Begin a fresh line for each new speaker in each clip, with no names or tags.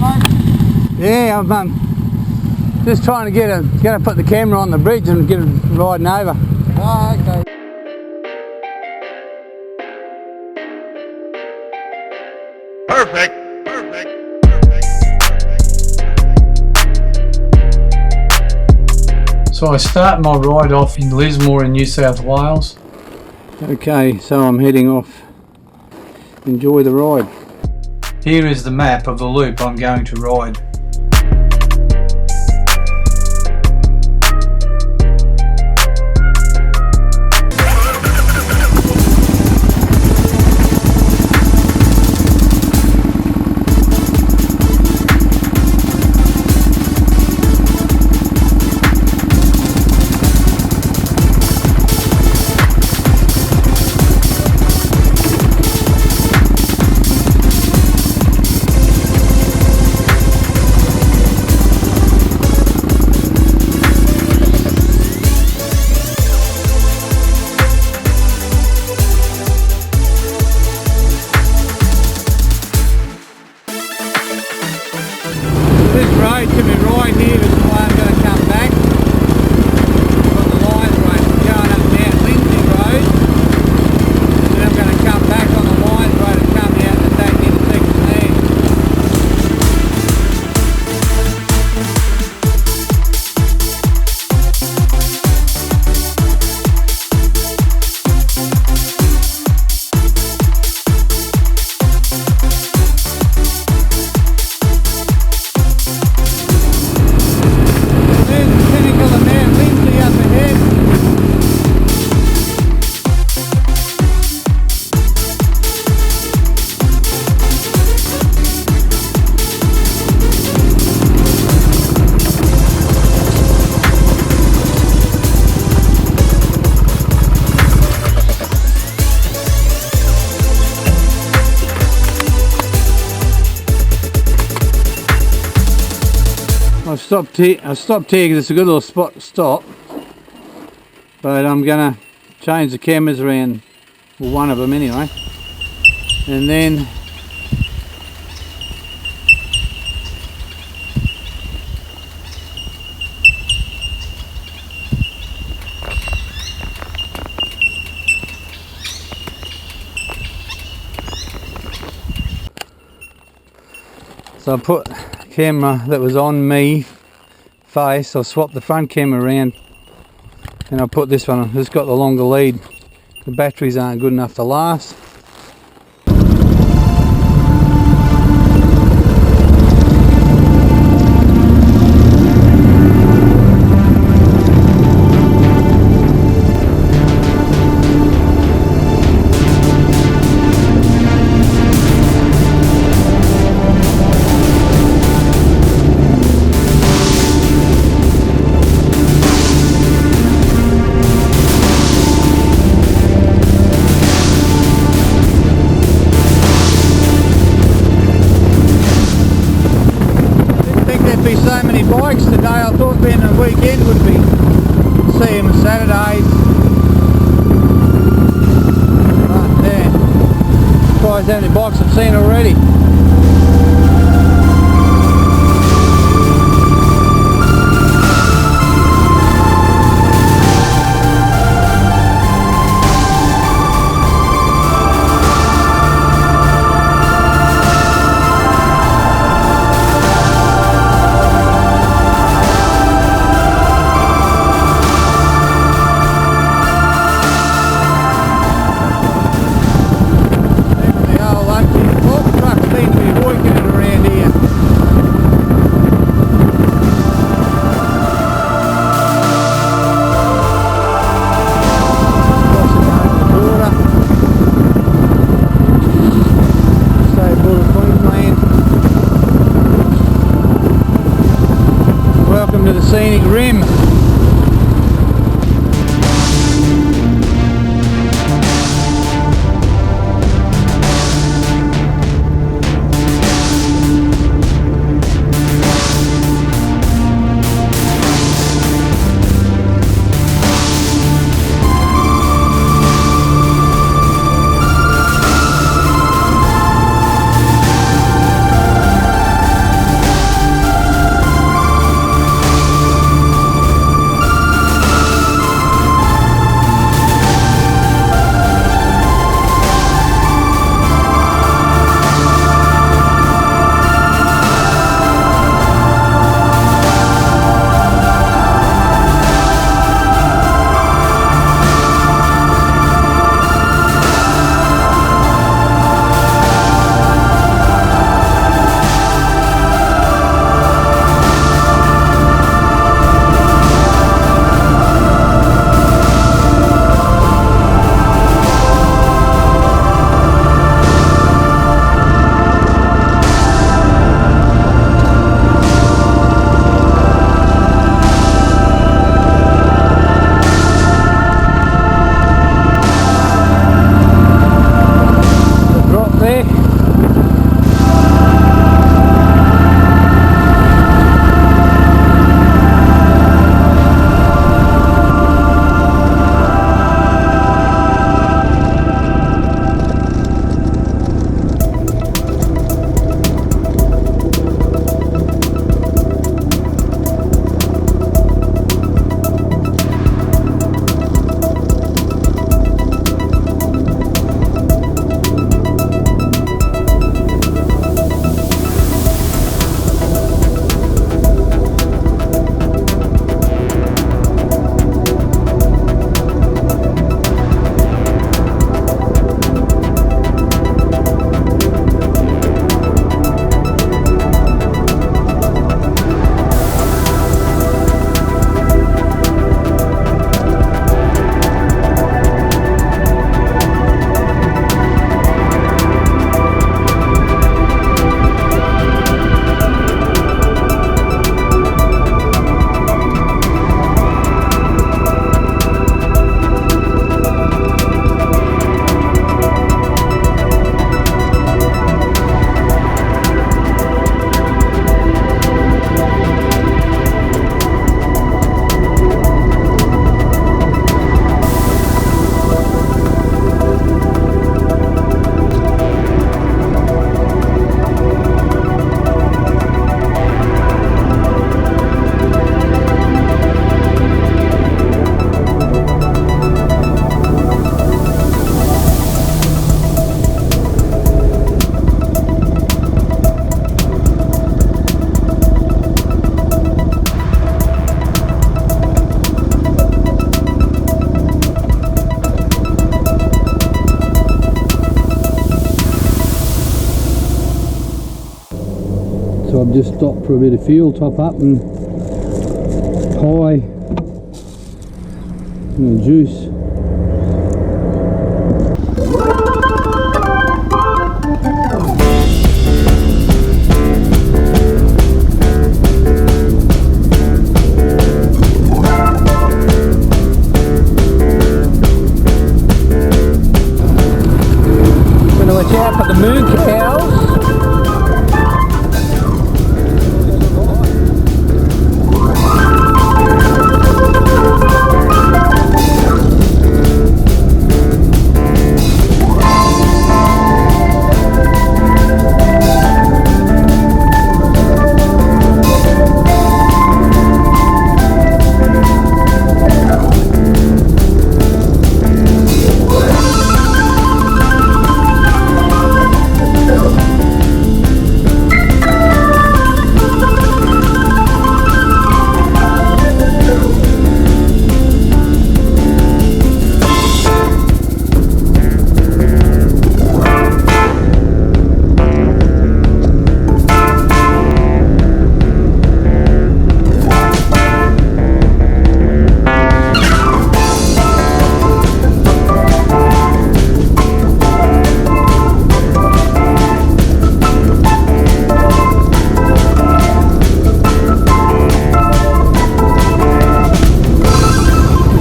mate?
Yeah, I'm just trying to get put the camera on the bridge and get it riding over.
Oh, okay.
Perfect.
So I start my ride off in Lismore in New South Wales.
Okay, so I'm heading off. Enjoy the ride.
Here is the map of the loop I'm going to ride.
This road to my right here is the way I'm going to come back from the Lionsroad, going up Mount Lindesay Road, and then I'm going to come back on the Lionsroad and come out the back intersection there. There's the pinnacle of Mount Lindesay up ahead. I stopped here because it's a good little spot to stop, but I'm going to change the cameras around, well, one of them anyway, and then so I put a camera that was on me face, I swapped the front camera around and I put this one on. It's got the longer lead. The batteries aren't good enough to last. So many bikes today. I thought being a weekend would be seeing Saturdays. Right there. Surprised how many bikes I've seen already. So I've just stopped for a bit of fuel top up and pie and a juice. Gonna watch out for the moon cows.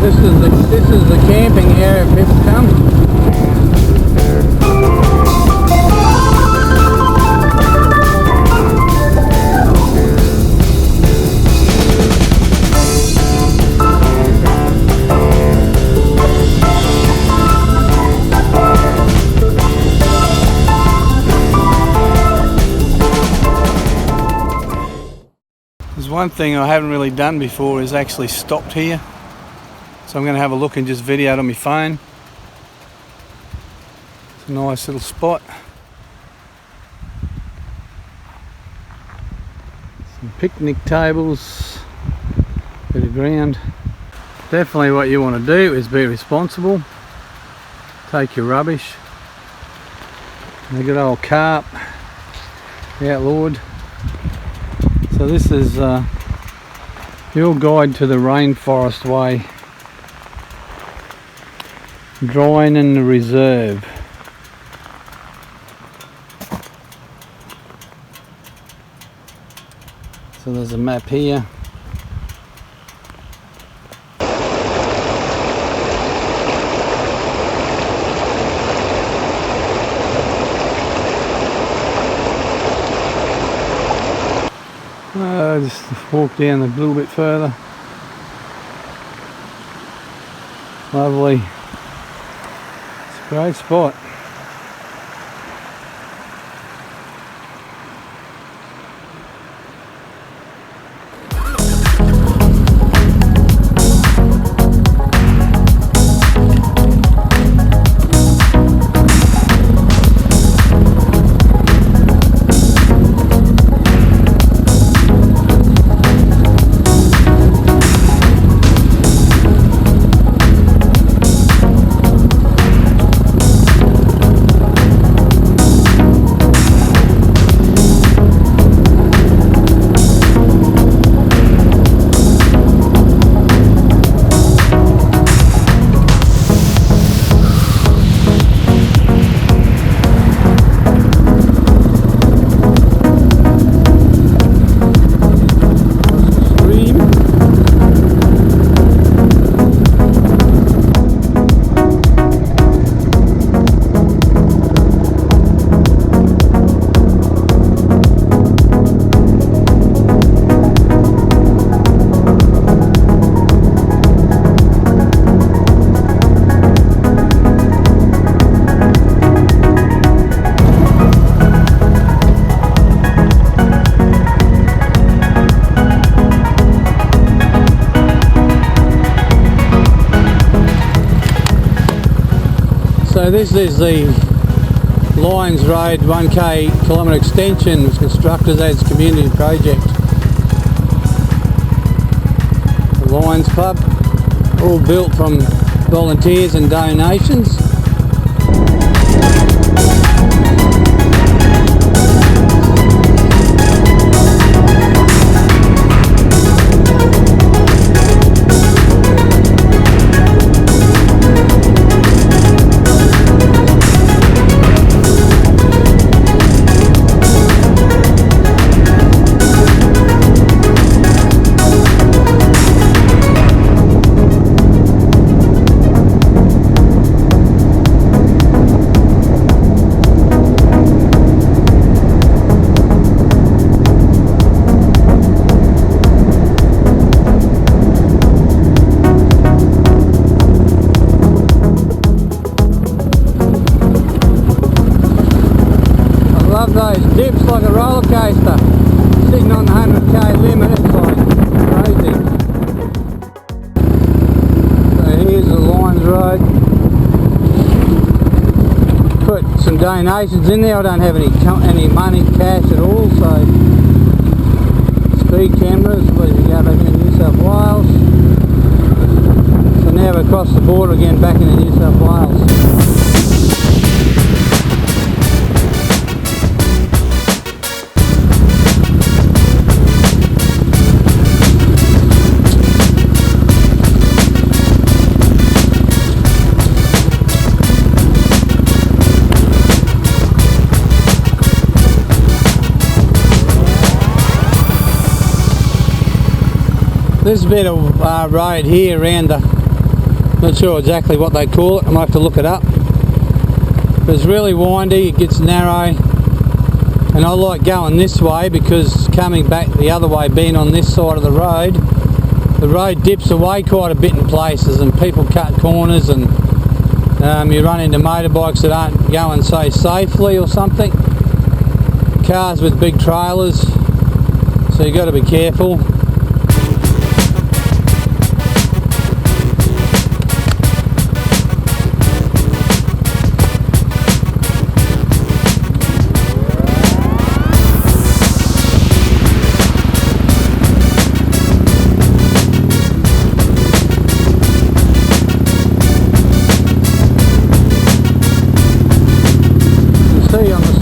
This is the camping area if people come. There's one thing I haven't really done before is actually stopped here. So I'm going to have a look and just video it on my phone. It's a nice little spot. Some picnic tables, bit of ground. Definitely what you want to do is be responsible. Take your rubbish. And a good old carp, outlawed. So this is your guide to the Rainforest way. Drawing in the reserve. So there's a map here. Just walk down a little bit further. Lovely. It's a great spot. So this is the Lionsroad 1k kilometre extension, was constructed as a community project. The Lions Club, all built from volunteers and donations. roller coaster, sitting on the 100k limit. It's like crazy. So here's the Lionsroad. Put some donations in there. I don't have any money, cash at all. So speed cameras. We go back into New South Wales. So now we're across the border again, back into New South Wales. This bit of road here around the, not sure exactly what they call it, I might have to look it up. But it's really windy, it gets narrow, and I like going this way because coming back the other way, being on this side of the road dips away quite a bit in places and people cut corners and you run into motorbikes that aren't going so safely or something. Cars with big trailers, so you've got to be careful.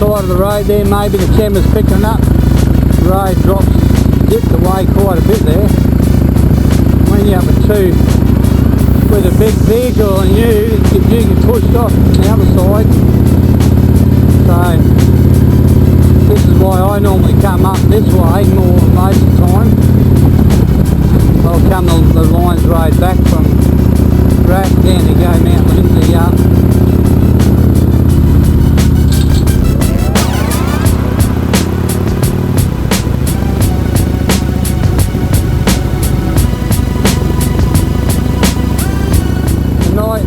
Side of the road there, maybe the camera's picking up. The road dipped away quite a bit there. When you have a two with a big vehicle and you get pushed off the other side. So this is why I normally come up this way more most of the time. I'll come the Lionsroad back from Rack down to Go Mount Lindesay up.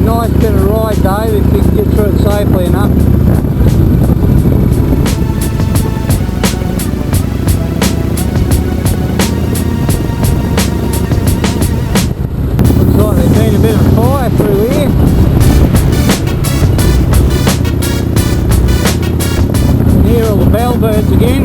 Nice bit of ride though, if you can get through it safely enough. Looks like there's been a bit of fire through here. You can hear all the bellbirds again.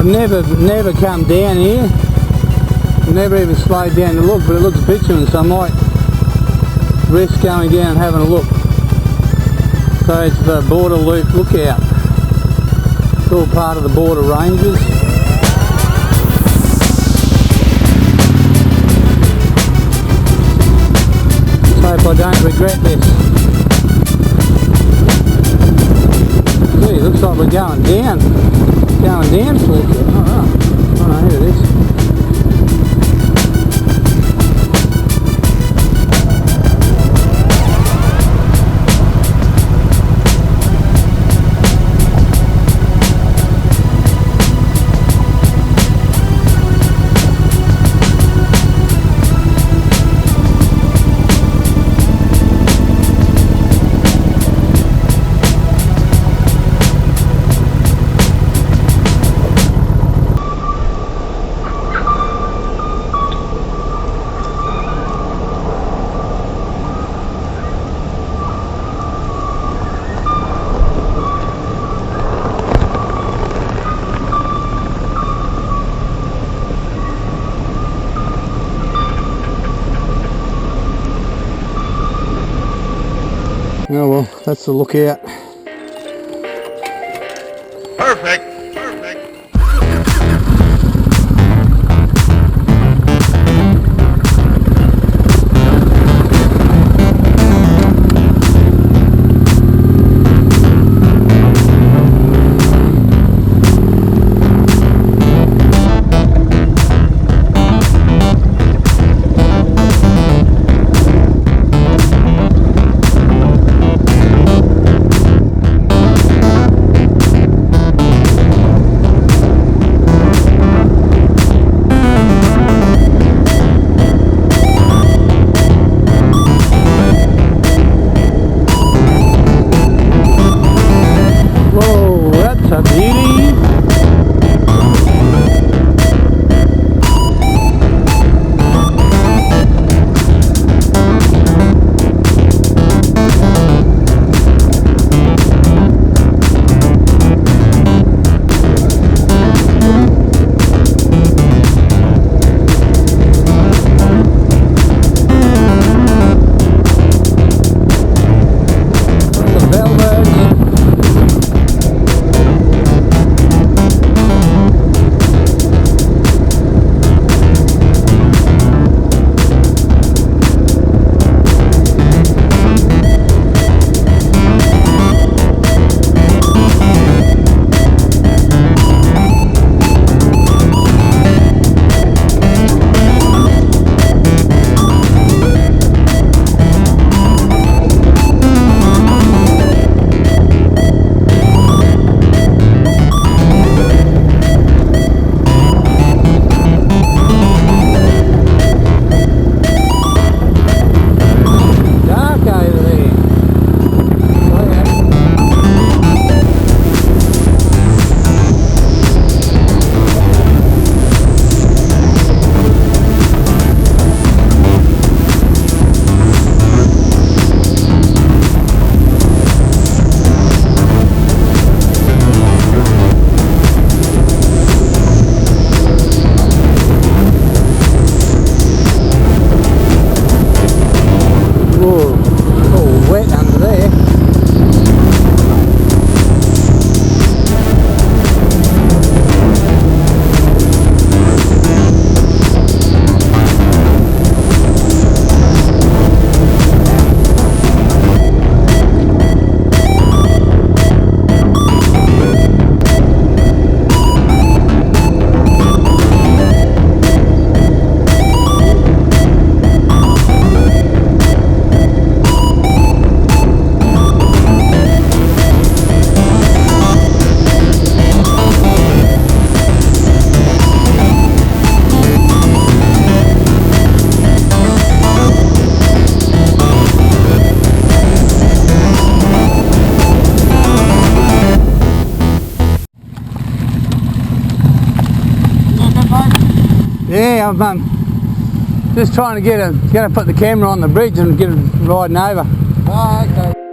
I've never come down here, never even slowed down to look, but it looks bituminous, so I might risk going down and having a look. So it's the Border Loop lookout. It's all part of the border ranges. Let's hope I don't regret this. Gee, looks like we're going down. Going down towards it. Oh, no, here it is. Oh well, that's the lookout.
Perfect.
Yeah, I'm just trying to get to put the camera on the bridge and get it riding over.
Oh, okay.